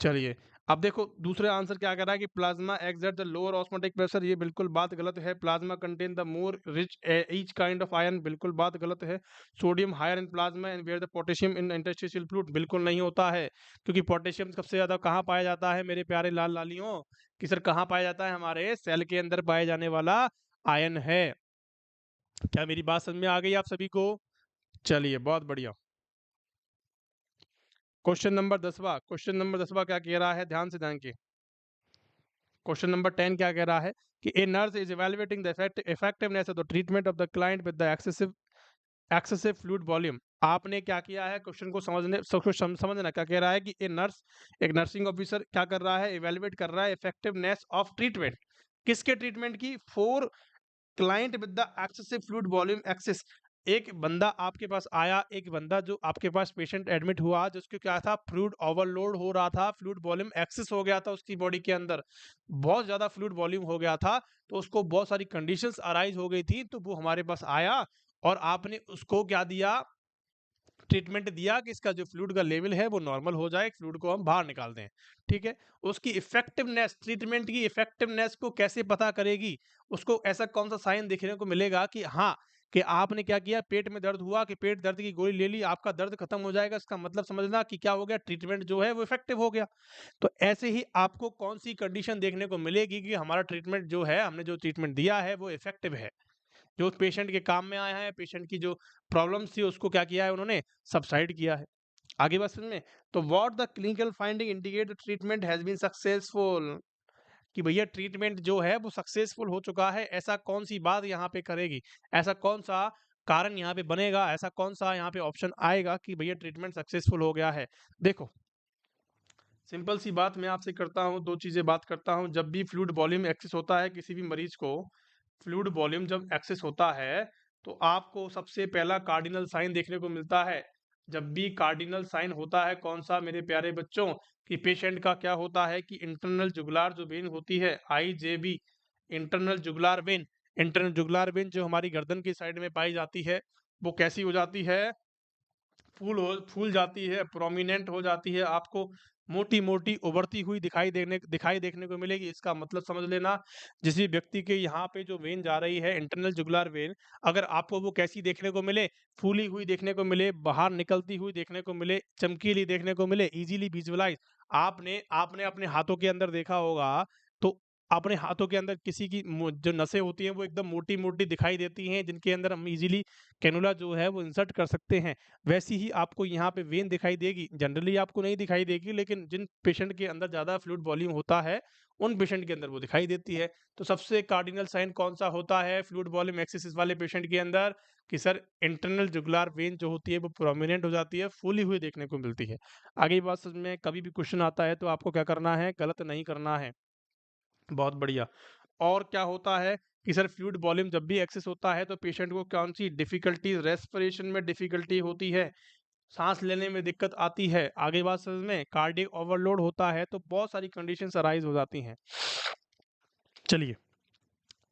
चलिए, अब देखो दूसरे आंसर क्या कह रहा है कि plasma exert the lower osmotic pressure, ये बिल्कुल बात गलत है। Plasma contain the more rich each kind of iron, बिल्कुल बात गलत है। Sodium higher in plasma and where the potassium in interstitial fluid, बिल्कुल नहीं होता है, क्योंकि पोटेशियम सबसे ज्यादा कहाँ पाया जाता है मेरे प्यारे लाल लालियों, कि सर कहाँ पाया जाता है, हमारे सेल के अंदर पाए जाने वाला आयन है। क्या मेरी बात समझ में आ गई आप सभी को? चलिए बहुत बढ़िया। क्वेश्चन नंबर 10वां क्या कह रहा है, ध्यान से ध्यान के। क्वेश्चन नंबर 10 क्या कह रहा है कि a nurse is evaluating the effectiveness of the treatment of the client with the excessive fluid volume. आपने क्या किया है, क्वेश्चन को समझना क्या कह रहा है कि ए नर्स, एक नर्सिंग ऑफिसर क्या कर रहा है, इवेलुएट कर रहा है इफेक्टिवनेस ऑफ ट्रीटमेंट, किसके ट्रीटमेंट की, for client with the excessive fluid volume excess. एक बंदा आपके पास आया, एक बंदा जो आपके पास पेशेंट एडमिट हुआ, जिसको क्या था, फ्लूइड ओवरलोड हो रहा था, फ्लूइड वॉल्यूम एक्सेस हो गया था उसकी बॉडी के अंदर, बहुत ज्यादा फ्लूइड वॉल्यूम हो गया था, तो उसको बहुत सारी कंडीशंस अराइज हो गई थी, तो वो हमारे पास आया और आपने उसको क्या दिया, ट्रीटमेंट दिया कि इसका जो फ्लूइड का लेवल है वो नॉर्मल हो जाए, फ्लूइड को हम बाहर निकाल दें। ठीक है, उसकी इफेक्टिवनेस, ट्रीटमेंट की इफेक्टिवनेस को कैसे पता करेगी, उसको ऐसा कौन सा साइन देखने को मिलेगा कि हाँ, कि आपने क्या किया, पेट में दर्द हुआ, कि पेट दर्द की गोली ले ली, आपका दर्द खत्म हो जाएगा, इसका मतलब समझना कि क्या हो गया, ट्रीटमेंट जो है वो इफेक्टिव हो गया। तो ऐसे ही आपको कौन सी कंडीशन देखने को मिलेगी कि हमारा ट्रीटमेंट जो है, हमने जो ट्रीटमेंट दिया है वो इफेक्टिव है, जो पेशेंट के काम में आया है, पेशेंट की जो प्रॉब्लम्स थी उसको क्या किया है उन्होंने, सबसाइड किया है। आगे बात समझ में, तो what the clinical finding indicate the treatment has been successful, कि भैया ट्रीटमेंट जो है वो सक्सेसफुल हो चुका है, ऐसा कौन सी बात यहाँ पे करेगी, ऐसा कौन सा कारण यहाँ पे बनेगा, ऐसा कौन सा यहाँ पे ऑप्शन आएगा कि भैया ट्रीटमेंट सक्सेसफुल हो गया है। देखो सिंपल सी बात मैं आपसे करता हूँ, दो चीजें बात करता हूँ। जब भी फ्लूइड वॉल्यूम एक्सेस होता है किसी भी मरीज को, फ्लूइड वॉल्यूम जब एक्सेस होता है तो आपको सबसे पहला कार्डिनल साइन देखने को मिलता है। जब भी कार्डिनल साइन होता है, कौन सा मेरे प्यारे बच्चों, कि पेशेंट का क्या होता है कि इंटरनल जुगुलार जो वेन होती है, IJV, internal jugular vein, internal jugular vein जो हमारी गर्दन की साइड में पाई जाती है, वो कैसी हो जाती है, फूल जाती है, प्रोमिनेंट हो जाती है, आपको मोटी मोटी उभरती हुई दिखाई देखने को मिलेगी। इसका मतलब समझ लेना, जिस भी व्यक्ति के यहाँ पे जो वेन जा रही है, इंटरनल जुगुलार वेन, अगर आपको वो कैसी देखने को मिले, फूली हुई देखने को मिले, बाहर निकलती हुई देखने को मिले, चमकीली देखने को मिले, इजीली विजुअलाइज, आपने आपने अपने हाथों के अंदर देखा होगा, तो अपने हाथों के अंदर किसी की जो नसें होती हैं वो एकदम मोटी मोटी दिखाई देती हैं, जिनके अंदर हम इजीली कैनुला जो है वो इंसर्ट कर सकते हैं। वैसी ही आपको यहाँ पे वेन दिखाई देगी, जनरली आपको नहीं दिखाई देगी, लेकिन जिन पेशेंट के अंदर ज़्यादा फ्लूइड वॉल्यूम होता है उन पेशेंट के अंदर वो दिखाई देती है। तो सबसे कार्डिनल साइन कौन सा होता है फ्लूइड वॉल्यूम एक्सेसिस वाले पेशेंट के अंदर, कि सर इंटरनल जुगुलार वेन जो होती है वो प्रोमिनेंट हो जाती है, फूली हुई देखने को मिलती है। आगे बात समझ में, कभी भी क्वेश्चन आता है तो आपको क्या करना है, गलत नहीं करना है। बहुत बढ़िया। और क्या होता है कि सर फ्लूइड वॉल्यूम जब भी एक्सेस होता है तो पेशेंट को कौन सी डिफिकल्टीज, रेस्पिरेशन में डिफिकल्टी होती है, सांस लेने में दिक्कत आती है, आगे बात समझ में, कार्डियक ओवरलोड होता है, तो बहुत सारी कंडीशंस अराइज हो जाती हैं। चलिए,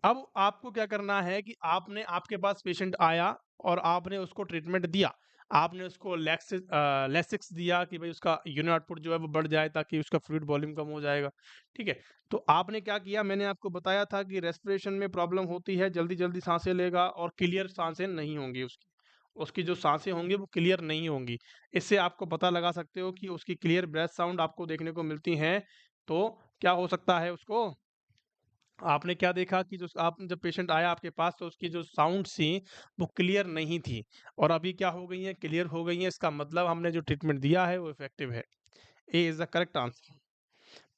अब आपको क्या करना है कि आपने, आपके पास पेशेंट आया और आपने उसको ट्रीटमेंट दिया, आपने उसको लेसिक्स दिया कि भाई उसका यूरिन आउटपुट जो है वो बढ़ जाए ताकि उसका फ्लूइड वॉल्यूम कम हो जाएगा। ठीक है, तो आपने क्या किया, मैंने आपको बताया था कि रेस्पिरेशन में प्रॉब्लम होती है, जल्दी जल्दी सांसें लेगा और क्लियर सांसें नहीं होंगी, उसकी उसकी जो सांसें होंगी वो क्लियर नहीं होंगी। इससे आपको पता लगा सकते हो कि उसकी क्लियर ब्रेथ साउंड आपको देखने को मिलती हैं, तो क्या हो सकता है उसको, आपने क्या देखा कि जो आप जब पेशेंट आया आपके पास तो उसकी जो साउंड थी वो क्लियर नहीं थी, और अभी क्या हो गई है, क्लियर हो गई है, इसका मतलब हमने जो ट्रीटमेंट दिया है वो इफेक्टिव है। A is the correct answer.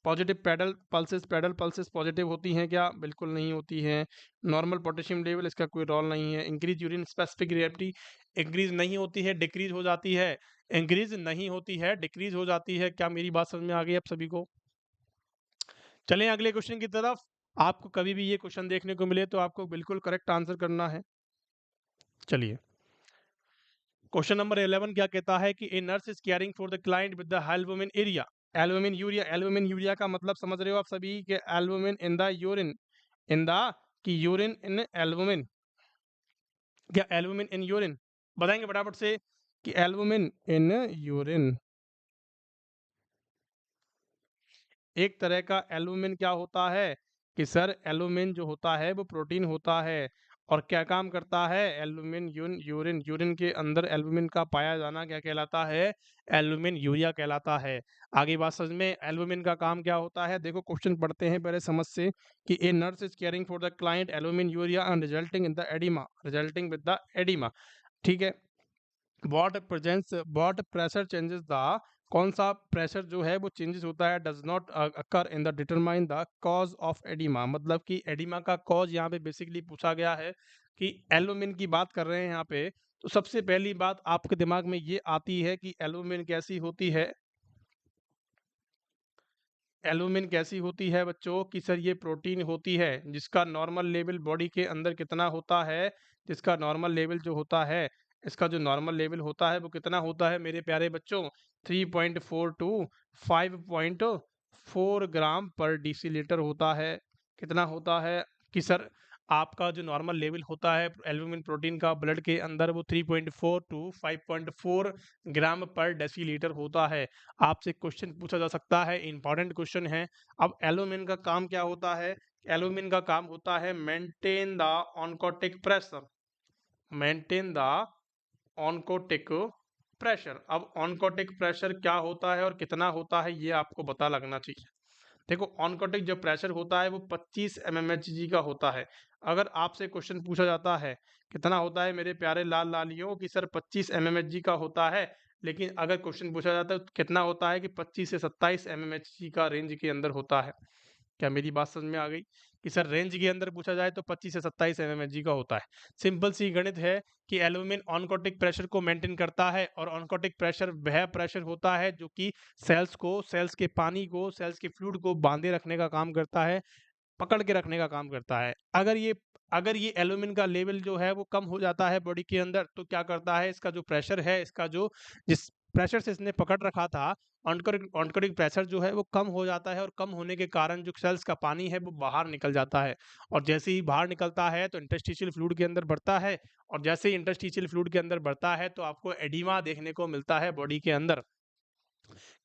Positive paddle pulses positive होती हैं क्या, बिल्कुल नहीं होती हैं। नॉर्मल पोटेशियम लेवल, इसका कोई रोल नहीं है। Increase urine specific reactivity, increase नहीं होती है, डिक्रीज हो जाती है, इंक्रीज नहीं होती है, डिक्रीज हो जाती है। क्या मेरी बात समझ में आ गई आप सभी को? चलें अगले क्वेश्चन की तरफ। आपको कभी भी ये क्वेश्चन देखने को मिले तो आपको बिल्कुल करेक्ट आंसर करना है। चलिए, क्वेश्चन नंबर 11 क्या कहता है कि a nurse is caring for the client with the albumin area, albumin urea, albumin urea का मतलब समझ रहे हो आप सभी, के albumin in the urine, in the, की यूरिन इन एल्बुमिन, क्या एल्बुमिन इन यूरिन, बताएंगे फटाफट से कि एल्बुमिन इन यूरिन, एक तरह का एल्बुमिन क्या होता है कि सर एल्बुमिन जो होता है वो प्रोटीन होता है और क्या काम करता है एल्बुमिन यूरिन यूरिन के अंदर एल्बुमिन का पाया जाना क्या कहलाता है एल्बुमिन यूरिया कहलाता है। आगे बात समझ में एल्बुमिन का काम क्या होता है देखो क्वेश्चन पढ़ते हैं पहले समझ से कि a nurse is caring for the client albumin urea and resulting with the oedema. ठीक है। व्हाट प्रेशर चेंजेस द कौन सा प्रेशर जो है वो चेंजेस होता है does not occur in the determine the cause of oedema. मतलब कि एडिमा का कॉज यहाँ पे बेसिकली पूछा गया है कि एल्बुमिन की बात कर रहे हैं यहाँ पे। तो सबसे पहली बात आपके दिमाग में ये आती है कि एल्बुमिन कैसी होती है। एल्बुमिन कैसी होती है बच्चों कि सर ये प्रोटीन होती है जिसका नॉर्मल लेवल बॉडी के अंदर कितना होता है। जिसका नॉर्मल लेवल जो होता है इसका जो नॉर्मल लेवल होता है वो कितना होता है मेरे प्यारे बच्चों 3.4 टू 5.4 ग्राम पर डेसीलीटर होता है। कितना होता है कि सर आपका जो नॉर्मल लेवल होता है एल्बुमिन प्रोटीन का ब्लड के अंदर वो 3.4 टू 5.4 ग्राम पर डेसीलीटर होता है। आपसे क्वेश्चन पूछा जा सकता है इंपॉर्टेंट क्वेश्चन है। अब एल्बुमिन का काम क्या होता है। एल्बुमिन का काम होता है maintain the oncotic pressure. Maintain the oncotic pressure. अब ऑनकोटिक प्रेशर क्या होता है और कितना होता है ये आपको पता लगना चाहिए। देखो ऑनकोटिक जो प्रेशर होता है वो 25 mmHg का होता है। अगर आपसे क्वेश्चन पूछा जाता है कितना होता है मेरे प्यारे लाल लालियों कि सर 25 mmHg का होता है। लेकिन अगर क्वेश्चन पूछा जाता है तो कितना होता है कि 25 से 27 mmHg का रेंज के अंदर होता है। क्या मेरी बात समझ में आ गई कि सर रेंज के अंदर पूछा जाए तो 25 से 27 mmHg का होता है। सिंपल सी गणित है कि एल्बुमिन ऑनकोटिक प्रेशर को मेंटेन करता है और ऑनकोटिक प्रेशर वह प्रेशर होता है जो कि सेल्स के पानी को सेल्स के फ्लूइड को बांधे रखने का काम करता है, पकड़ के रखने का काम करता है। अगर ये एल्यूमिन का लेवल जो है वो कम हो जाता है बॉडी के अंदर तो क्या करता है इसका जो प्रेशर है इसका जो जिस प्रेशर से इसने पकड़ रखा था ऑनकोटिक प्रेशर जो है वो कम हो जाता है और कम होने के कारण जो सेल्स का पानी है वो बाहर निकल जाता है। और जैसे ही बाहर निकलता है तो इंटरस्टिशियल फ्लूइड के अंदर बढ़ता है और जैसे ही इंटरस्टिशियल फ्लूइड के अंदर बढ़ता है तो आपको एडिमा देखने को मिलता है बॉडी के अंदर।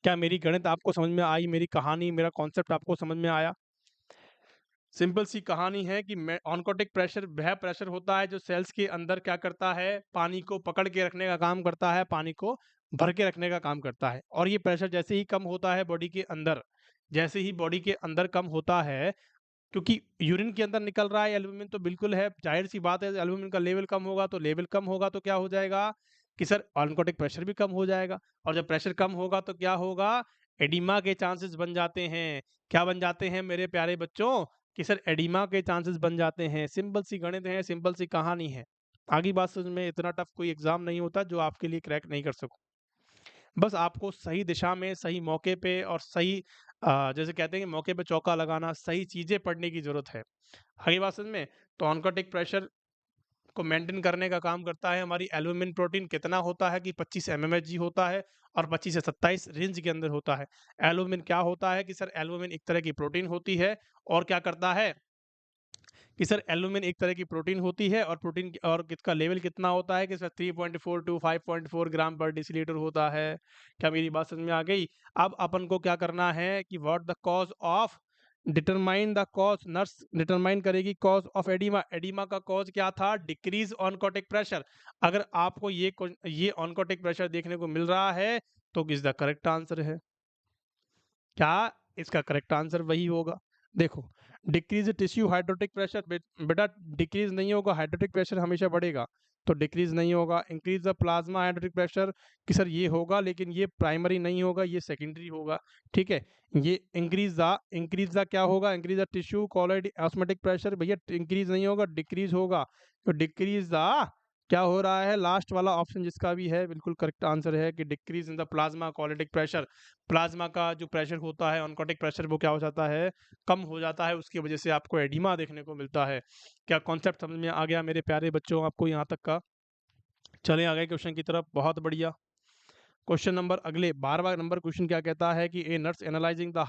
क्या मेरी गणित आपको समझ में आई, मेरी कहानी मेरा कॉन्सेप्ट आपको समझ में आया। सिंपल सी कहानी है कि ऑनकोटिक प्रेशर वह प्रेशर होता है जो सेल्स के अंदर क्या करता है पानी को पकड़ के रखने का काम करता है, पानी को भर के रखने का काम करता है। और ये प्रेशर जैसे ही कम होता है बॉडी के अंदर जैसे ही बॉडी के अंदर कम होता है क्योंकि यूरिन के अंदर निकल रहा है एल्बुमिन तो बिल्कुल है जाहिर सी बात है एल्बुमिन का लेवल कम होगा तो लेवल कम होगा तो क्या हो जाएगा कि सर ऑनकोटिक प्रेशर भी कम हो जाएगा। और जब प्रेशर कम होगा तो क्या होगा एडिमा के चांसेस बन जाते हैं। क्या बन जाते हैं मेरे प्यारे बच्चों कि सर एडिमा के चांसेस बन जाते हैं। सिंपल सी गणित है, सिंपल सी कहानी है। आगे बात समझ में इतना टफ कोई एग्जाम नहीं होता जो आपके लिए क्रैक नहीं कर सको। बस आपको सही दिशा में सही मौके पे और सही जैसे कहते हैं कि मौके पे चौका लगाना सही चीजें पढ़ने की जरूरत है। आगे बात समझ में तो ऑनकोटिक प्रेशर को मेंटेन करने का काम करता है हमारी एल्बुमिन प्रोटीन। कितना होता है कि 25 mmHg होता है और 25 से 27 रेंज के अंदर होता है। एल्बुमिन क्या होता है कि सर एल्बुमिन एक तरह की प्रोटीन होती है और क्या करता है कि सर एल्बुमिन एक तरह की प्रोटीन होती है और प्रोटीन और इसका लेवल कितना होता है कि सर 3.4 टू 5.4 ग्राम पर डेसीलीटर होता है। क्या मेरी बात समझ में आ गई। अब अपन को क्या करना है कि what the cause of determine the cause. Nurse determine करेगी कॉज ऑफ एडिमा। एडिमा का कॉज क्या था डिक्रीज ऑनकोटिक प्रेशर। अगर आपको ये ऑनकोटिक प्रेशर देखने को मिल रहा है तो किस द करेक्ट आंसर है। क्या इसका करेक्ट आंसर वही होगा। देखो डिक्रीज टिश्यू हाइड्रोटिक प्रेशर बेटा डिक्रीज नहीं होगा, हाइड्रोटिक प्रेशर हमेशा बढ़ेगा तो डिक्रीज नहीं होगा। इंक्रीज द प्लाज्मा हाइड्रोटिक प्रेशर कि सर ये होगा लेकिन ये प्राइमरी नहीं होगा, ये सेकेंडरी होगा। ठीक है। ये इंक्रीज द क्या होगा increase the tissue colloid osmotic pressure भैया इंक्रीज नहीं होगा डिक्रीज होगा। तो डिक्रीज द क्या हो रहा है लास्ट वाला ऑप्शन जिसका भी है बिल्कुल करेक्ट आंसर है कि decrease in the plasma oncotic pressure. Plasma का जो प्रेशर होता है ऑनकोटिक प्रेशर वो क्या हो जाता है कम हो जाता है, उसकी वजह से आपको एडिमा देखने को मिलता है। क्या कॉन्सेप्ट समझ में आ गया मेरे प्यारे बच्चों आपको यहाँ तक का। चले आ गए क्वेश्चन की तरफ, बहुत बढ़िया। क्वेश्चन नंबर अगले 12वां नंबर क्वेश्चन क्या कहता है कि a nurse analysing the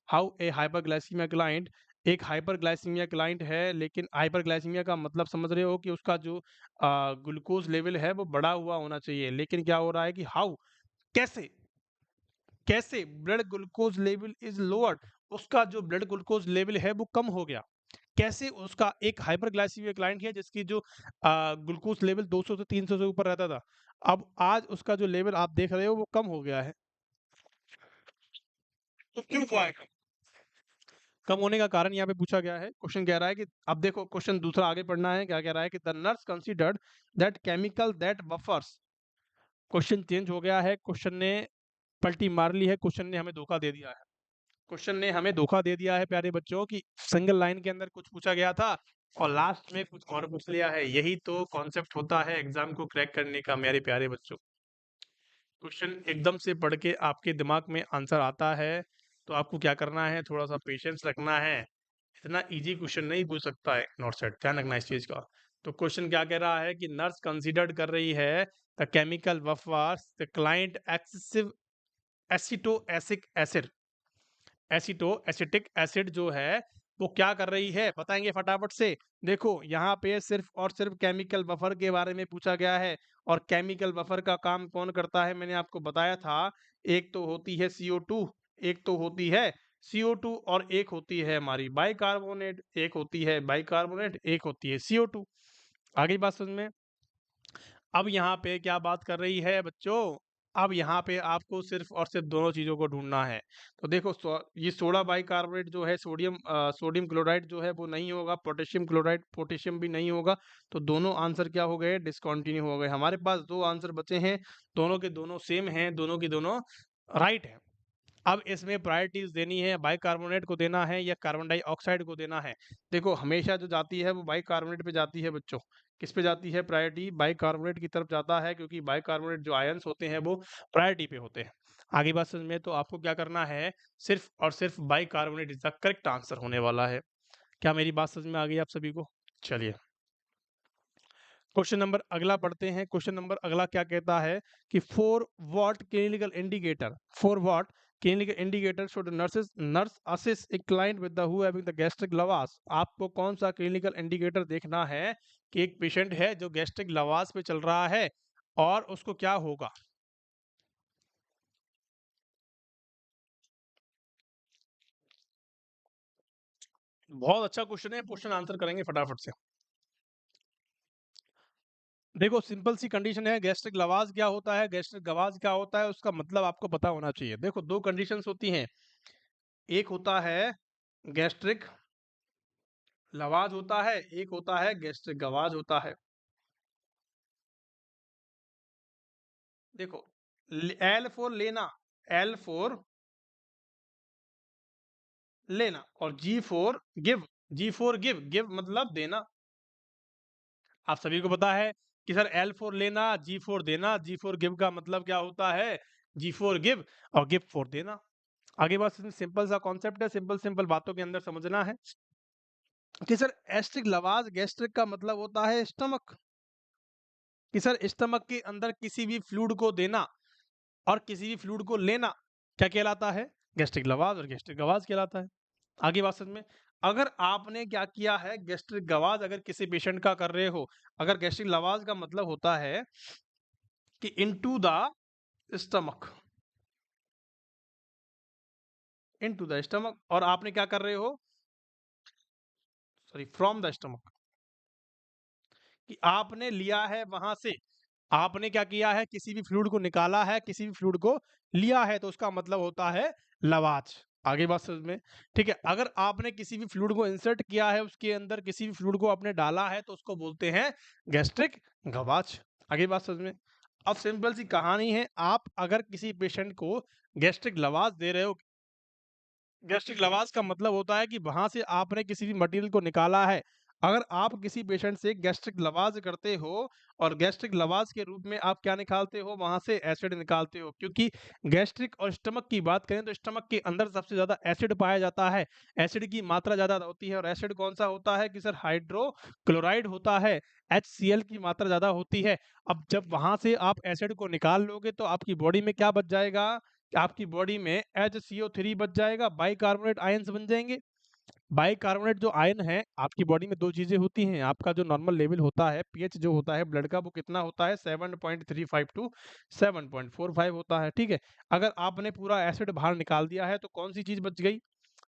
how a hyperglycaemia client. एक हाइपरग्लाइसीमिया क्लाइंट है लेकिन हाइपरग्लाइसीमिया का मतलब समझ रहे हो कि उसका जो ग्लूकोज लेवल है वो बढ़ा हुआ होना चाहिए, लेकिन क्या हो रहा है कि हाउ कैसे कैसे blood glucose level is lowered, उसका जो ब्लड ग्लूकोज लेवल है वो कम हो गया। कैसे, उसका एक हाइपरग्लाइसीमिया क्लाइंट है जिसकी जो ग्लूकोज लेवल 200 से 300 से ऊपर रहता था, अब आज उसका जो लेवल आप देख रहे हो वो कम हो गया है। तो क्यों हुआ है कम? कम होने का कारण यहाँ पे पूछा गया है। क्वेश्चन कह रहा है कि अब देखो क्वेश्चन दूसरा आगे पढ़ना है, क्या कह रहा है कि the nurse considered that chemical that buffers. Question change हो गया है, क्वेश्चन ने पलटी मार ली है, क्वेश्चन ने हमें धोखा दे दिया है। क्वेश्चन ने हमें धोखा दे दिया है प्यारे बच्चों की सिंगल लाइन के अंदर कुछ पूछा गया था और लास्ट में कुछ और पूछ लिया है। यही तो कॉन्सेप्ट होता है एग्जाम को क्रैक करने का मेरे प्यारे बच्चों। क्वेश्चन एकदम से पढ़ के आपके दिमाग में आंसर आता है तो आपको क्या करना है, थोड़ा सा पेशेंस रखना है। इतना इजी क्वेश्चन नहीं पूछ सकता है नॉट सेट, ध्यान रखना इस चीज का। तो क्वेश्चन क्या कह रहा है कि नर्स कंसीडर्ड कर रही है द केमिकल वफास the client excessive acetoacetic acid. Acetoacetic acid जो है वो क्या कर रही है बताएंगे फटाफट से। देखो यहाँ पे सिर्फ और सिर्फ केमिकल बफर के बारे में पूछा गया है और केमिकल बफर का काम कौन करता है मैंने आपको बताया था। एक तो होती है CO2, एक तो होती है CO2 और एक होती है हमारी बाइकार्बोनेट, एक होती है बाइकार्बोनेट, एक होती है CO2। आगे बात समझ में। अब यहाँ पे क्या बात कर रही है बच्चों, अब यहाँ पे आपको सिर्फ और सिर्फ दोनों चीज़ों को ढूंढना है। तो देखो ये सोडा बाइकार्बोनेट जो है सोडियम क्लोराइड जो है वो नहीं होगा, पोटेशियम क्लोराइड पोटेशियम भी नहीं होगा। तो दोनों आंसर क्या हो गए, डिसकंटिन्यू हो गए। हमारे पास दो आंसर बचे हैं, दोनों के दोनों सेम हैं, दोनों की दोनों राइट है। अब इसमें प्रायोरिटीज देनी है, बाइकार्बोनेट को देना है या कार्बन डाइऑक्साइड को देना है। देखो हमेशा जो जाती है वो बाइकार्बोनेट पे जाती है बच्चों। किस पे जाती है प्रायोरिटी, बाइकार्बोनेट की तरफ जाता है क्योंकि बाइकार्बोनेट जो आयंस होते हैं वो प्रायोरिटी पे होते हैं। आगे बात समझ में, तो आपको क्या करना है, सिर्फ और सिर्फ bicarbonate is the correct answer होने वाला है। क्या मेरी बात समझ में आ गई आप सभी को? चलिए क्वेश्चन नंबर अगला पढ़ते हैं। क्वेश्चन नंबर अगला क्या कहता है कि for what clinical indicator, for what clinical indicator should nurse assist a client with the who having the gastric lavage. आपको कौन सा क्लिनिकल इंडिकेटर देखना है कि एक पेशेंट है जो गैस्ट्रिक लवास पे चल रहा है और उसको क्या होगा। बहुत अच्छा क्वेश्चन है, क्वेश्चन आंसर करेंगे फटाफट से। देखो सिंपल सी कंडीशन है, गैस्ट्रिक लवाज क्या होता है, गैस्ट्रिक गवाज क्या होता है, उसका मतलब आपको पता होना चाहिए। देखो दो कंडीशंस होती हैं, एक होता है गैस्ट्रिक लवाज होता है, एक होता है गैस्ट्रिक गवाज होता है। देखो एल फॉर लेना, एल फॉर लेना और G for give, G for give, give मतलब देना। आप सभी को पता है कि सर एल फॉर लेना, जी फॉर देना, जी फॉर गिव का मतलब क्या होता है, जी फॉर गिव और गिव फॉर देना। आगे बात सिंपल सा कॉन्सेप्ट है, सिंपल सिंपल बातों के अंदर समझना है कि सर एस्ट्रिक लवाज गैस्ट्रिक का मतलब होता है स्टमक, कि सर स्टमक के अंदर किसी भी फ्लूइड को देना और किसी भी फ्लूइड को लेना क्या कहलाता है, गैस्ट्रिक लवाज और गैस्ट्रिक गवाज कहलाता है। आगे बात समझ में। अगर आपने क्या किया है, गैस्ट्रिक गवाज अगर किसी पेशेंट का कर रहे हो, अगर गैस्ट्रिक लवाज का मतलब होता है कि into the stomach, into the stomach, और आपने क्या कर रहे हो, सॉरी फ्रॉम द स्टमक, कि आपने लिया है वहां से, आपने क्या किया है, किसी भी फ्लूइड को निकाला है, किसी भी फ्लूइड को लिया है, तो उसका मतलब होता है लवाज। आगे बात समझ में। ठीक है, अगर आपने किसी भी फ्लूइड को इंसर्ट किया है, उसके अंदर किसी भी फ्लूइड को आपने डाला है, तो उसको बोलते हैं गैस्ट्रिक गवाच। आगे बात समझ में। अब सिंपल सी कहानी है, आप अगर किसी पेशेंट को गैस्ट्रिक लवाज दे रहे हो, गैस्ट्रिक लवाज का मतलब होता है कि वहां से आपने किसी भी मटेरियल को निकाला है। अगर आप किसी पेशेंट से गैस्ट्रिक लवाज करते हो और गैस्ट्रिक लवाज के रूप में आप क्या निकालते हो, वहां से एसिड निकालते हो, क्योंकि गैस्ट्रिक और स्टमक की बात करें तो स्टमक के अंदर सबसे ज्यादा एसिड पाया जाता है, एसिड की मात्रा ज्यादा होती है। और एसिड कौन सा होता है कि सर हाइड्रोक्लोराइड होता है, HCl की मात्रा ज्यादा होती है। अब जब वहां से आप एसिड को निकाल लोगे तो आपकी बॉडी में क्या बच जाएगा, कि आपकी बॉडी में HCO3 बच जाएगा, बाइकार्बोनेट आयंस बन जाएंगे। बाइकार्बोनेट जो आयन है आपकी बॉडी में दो चीजें होती हैं। आपका जो नॉर्मल लेवल होता है पीएच जो होता है ब्लड का वो कितना होता है 7.35 टू 7.45 होता है। ठीक है, अगर आपने पूरा एसिड बाहर निकाल दिया है तो कौन सी चीज बच गई?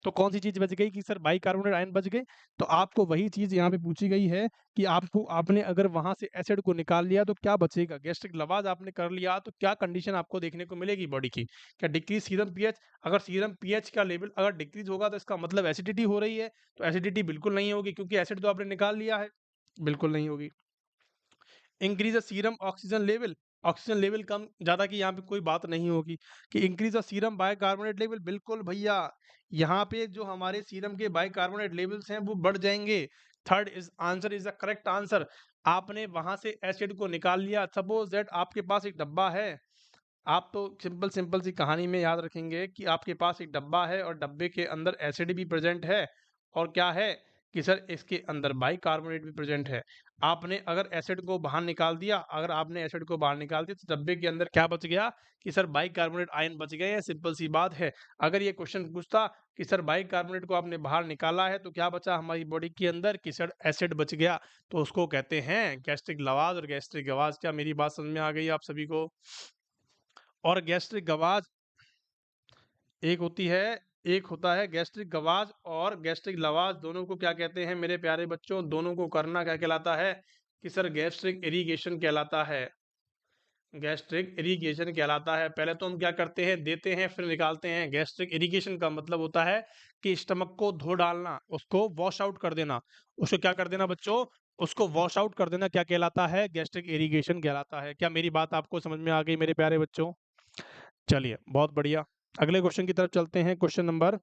तो कौन सी चीज बच गई कि सर बाइकार्बोनेट आयन बच गए। तो आपको वही चीज यहाँ पे पूछी गई है कि आपको आपने अगर वहां से एसिड को निकाल लिया तो क्या बचेगा। गैस्ट्रिक लवाज आपने कर लिया तो क्या कंडीशन आपको देखने को मिलेगी बॉडी की? क्या डिक्रीज सीरम पीएच? अगर सीरम पीएच का लेवल अगर डिक्रीज होगा तो इसका मतलब एसिडिटी हो रही है। तो एसिडिटी बिल्कुल नहीं होगी क्योंकि एसिड तो आपने निकाल लिया है, बिल्कुल नहीं होगी। Increase the serum oxygen level, oxygen level कम ज्यादा की यहाँ पे कोई बात नहीं होगी कि increase the serum bicarbonate level. बिल्कुल भैया, यहाँ पे जो हमारे सीरम के बाइकार्बोनेट लेवल्स हैं वो बढ़ जाएंगे। Third is answer is the correct answer. आपने वहां से एसिड को निकाल लिया, सपोज दैट आपके पास एक डब्बा है। आप तो सिंपल सिंपल सी कहानी में याद रखेंगे कि आपके पास एक डब्बा है और डब्बे के अंदर एसिड भी प्रेजेंट है और क्या है कि सर इसके अंदर बाइकार्बोनेट भी प्रेजेंट है। आपने अगर एसिड को बाहर निकाल दिया, अगर आपने एसिड को बाहर निकाल दिया तो डब्बे के अंदर क्या बच गया कि सर बाइकार्बोनेट आयन बच गए हैं। सिंपल सी बात है। अगर ये क्वेश्चन पूछता कि सर बाइकार्बोनेट को आपने बाहर निकाला है तो क्या बचा हमारी बॉडी के अंदर कि सर एसिड बच गया, तो उसको कहते हैं गैस्ट्रिक लवाज और गैस्ट्रिक गवाज। क्या मेरी बात समझ में आ गई आप सभी को? और गैस्ट्रिक गवाज एक होती है, एक होता है गैस्ट्रिक गवाज और गैस्ट्रिक लवाज, दोनों को क्या कहते हैं मेरे प्यारे बच्चों? दोनों को करना क्या कहलाता है कि सर गैस्ट्रिक इरिगेशन कहलाता है। गैस्ट्रिक इरिगेशन कहलाता है। पहले तो हम क्या करते हैं, देते हैं फिर निकालते हैं। गैस्ट्रिक इरिगेशन का मतलब होता है कि स्टमक को धो डालना, उसको वॉश आउट कर देना। उसको क्या कर देना बच्चों? उसको वॉश आउट कर देना क्या कहलाता है? गैस्ट्रिक इरिगेशन कहलाता है। क्या मेरी बात आपको समझ में आ गई मेरे प्यारे बच्चों? चलिए बहुत बढ़िया, अगले क्वेश्चन की तरफ चलते हैं। क्वेश्चन नंबर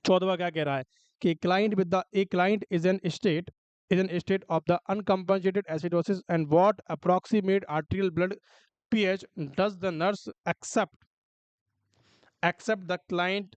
14वां क्या कह रहा है कि client with the a client is an state of the uncompensated acidosis and what approximate arterial blood pH does the nurse accept the client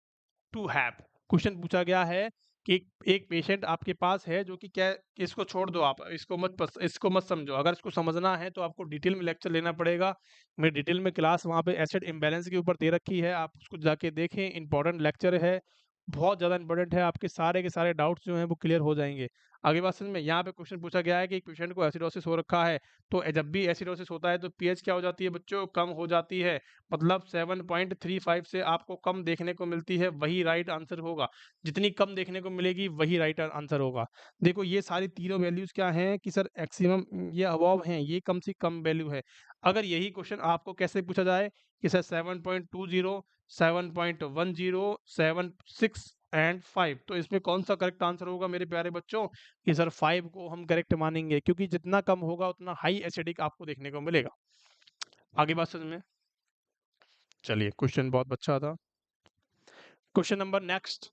to have. Question पूछा गया है कि एक पेशेंट आपके पास है जो कि क्या, इसको छोड़ दो आप, इसको मत समझो। अगर इसको समझना है तो आपको डिटेल में लेक्चर लेना पड़ेगा। मेरी डिटेल में क्लास वहाँ पे एसिड इम्बैलेंस के ऊपर दे रखी है, आप उसको जाके देखें। इंपॉर्टेंट लेक्चर है, बहुत ज़्यादा इंपॉर्टेंट है। आपके सारे के सारे डाउट्स जो हैं वो क्लियर हो जाएंगे। आगे बात समझ में, यहाँ पे क्वेश्चन पूछा गया है कि एक पेशेंट को एसिडोसिस हो रखा है, तो जब भी एसिडोसिस होता है तो पीएच क्या हो जाती है बच्चों? कम हो जाती है। मतलब 7.35 से आपको कम देखने को मिलती है, वही राइट आंसर होगा। जितनी कम देखने को मिलेगी वही राइट आंसर होगा। देखो ये सारी तीनों वैल्यूज क्या हैं कि सर एक्सिमम, ये अबव हैं, ये कम से कम वैल्यू है। अगर यही क्वेश्चन आपको कैसे पूछा जाए कि सर 7.20, 7.10, 7.6 एंड 5, तो इसमें कौन सा करेक्ट आंसर होगा मेरे प्यारे बच्चों? कि सर 5 को हम करेक्ट मानेंगे क्योंकि जितना कम होगा उतना हाई एसिडिक आपको देखने को मिलेगा। आगे बात समझ में? चलिए क्वेश्चन बहुत अच्छा था। क्वेश्चन नंबर नेक्स्ट,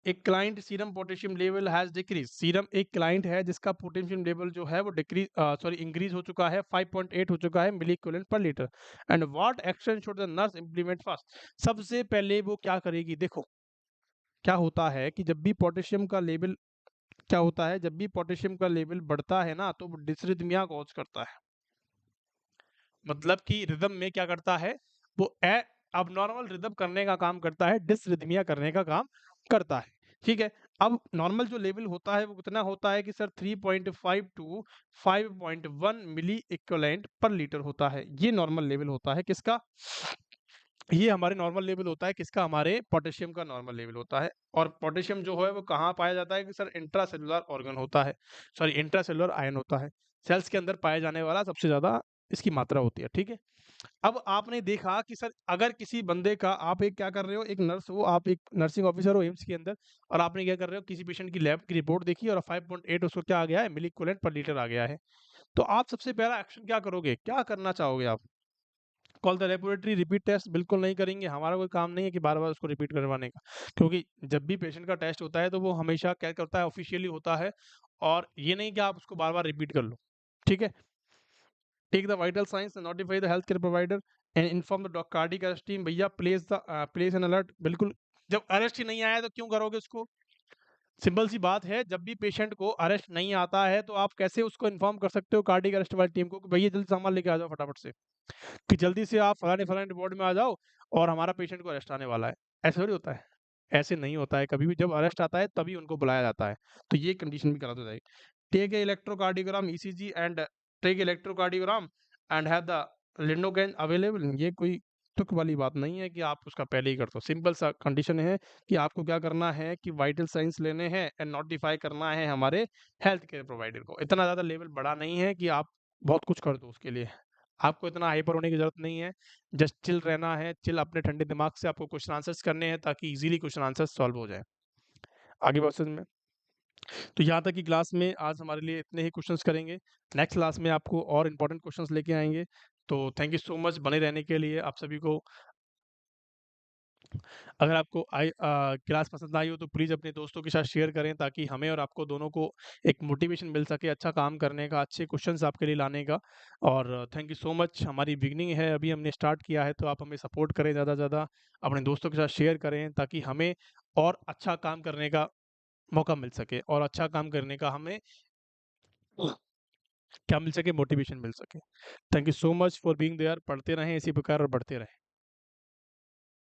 एक client serum potassium level has decrease. Serum एक क्लाइंट है जिसका पोटेशियम लेवल जो है वो डिक्रीज इंक्रीज हो चुका है, 5.8 हो चुका है milliequivalent per litre. And what action should the nurse implement first. सबसे पहले वो क्या करेगी? देखो क्या होता है कि जब भी पोटेशियम का लेवल, क्या होता है जब भी पोटेशियम का लेवल बढ़ता है ना तो वो डिसरिथमिया कॉज करता है। मतलब कि रिदम में क्या करता है वो, अबनॉर्मल रिदम करने का काम करता है, डिसरिथमिया करने का काम करता है। ठीक है, अब नॉर्मल जो लेवल होता है वो कितना होता है कि sir 3.5 to 5.1 milliequivalent per litre होता है। ये नॉर्मल लेवल होता है किसका? ये हमारे नॉर्मल लेवल होता है किसका? हमारे पोटेशियम का नॉर्मल लेवल होता है। और पोटेशियम जो है वो कहाँ पाया जाता है कि सर इंट्रासेलुलर ऑर्गन होता है, सॉरी इंट्रासेलुलर आयन होता है। सेल्स के अंदर पाया जाने वाला सबसे ज्यादा इसकी मात्रा होती है। ठीक है, अब आपने देखा कि सर अगर किसी बंदे का, आप एक क्या कर रहे हो, एक नर्स हो, आप एक नर्सिंग ऑफिसर हो एम्स के अंदर, और आपने क्या कर रहे हो, किसी पेशेंट की लैब की रिपोर्ट देखी और 5.8 उसको क्या आ गया है, मिली इक्विवेलेंट पर लीटर आ गया है। तो आप सबसे पहला एक्शन क्या करोगे, क्या करना चाहोगे आप? Call the laboratory repeat test? बिल्कुल नहीं करेंगे। हमारा कोई काम नहीं है कि बार बार उसको रिपीट करवाने का, क्योंकि जब भी पेशेंट का टेस्ट होता है तो वो हमेशा क्या करता है, ऑफिशियली होता है, और ये नहीं कि आप उसको बार बार रिपीट कर लो। ठीक है, take the vital signs, notify the health care provider and inform the cardiac arrest team. भैया प्लेस एन अलर्ट। बिल्कुल, जब अरेस्ट ही नहीं आया तो क्यों करोगे उसको? सिंपल सी बात है, जब भी पेशेंट को अरेस्ट नहीं आता है तो आप कैसे उसको इन्फॉर्म कर सकते हो कार्डिक अरेस्ट वाली टीम को कि भैया जल्दी सामान लेके आ जाओ फटाफट से, कि जल्दी से आप फलाने फलाने वार्ड में आ जाओ और हमारा पेशेंट को अरेस्ट आने वाला है। ऐसा थोड़ी होता है। ऐसे नहीं होता है कभी भी, जब अरेस्ट आता है तभी उनको बुलाया जाता है। तो ये कंडीशन भी गलत हो जाएगी। Take a electrocardiogram ECG and take electrocardiogram and have the lidocaine available. ये कोई तुक वाली बात नहीं है कि आप उसका पहले ही कर दो। सिंपल सा कंडीशन है कि आपको क्या करना है कि वाइटल साइंस लेने हैं एंड नोटिफाई करना है हमारे हेल्थ केयर प्रोवाइडर को। इतना ज़्यादा लेवल बड़ा नहीं है कि आप बहुत कुछ कर दो उसके लिए। आपको इतना हाइपर होने की ज़रूरत नहीं है। जस्ट चिल रहना है, चिल अपने ठंडे दिमाग से आपको क्वेश्चन आंसर्स करने हैं ताकि इज़िली क्वेश्चन आंसर्स सॉल्व हो जाएँ। आगे प्रोसेस में तो यहाँ तक की क्लास में आज हमारे लिए इतने ही क्वेश्चंस करेंगे। नेक्स्ट क्लास में आपको और इम्पोर्टेंट क्वेश्चंस लेके आएँगे। तो थैंक यू सो मच बने रहने के लिए आप सभी को। अगर आपको क्लास पसंद आई हो तो प्लीज़ अपने दोस्तों के साथ शेयर करें ताकि हमें और आपको दोनों को एक मोटिवेशन मिल सके अच्छा काम करने का, अच्छे क्वेश्चंस आपके लिए लाने का। और थैंक यू सो मच। हमारी बिगिनिंग है, अभी हमने स्टार्ट किया है, तो आप हमें सपोर्ट करें ज़्यादा से ज़्यादा, अपने दोस्तों के साथ शेयर करें ताकि हमें और अच्छा काम करने का मौका मिल सके और अच्छा काम करने का हमें क्या मिल सके, मोटिवेशन मिल सके। Thank you so much for being there. पढ़ते रहें इसी प्रकार और बढ़ते रहें।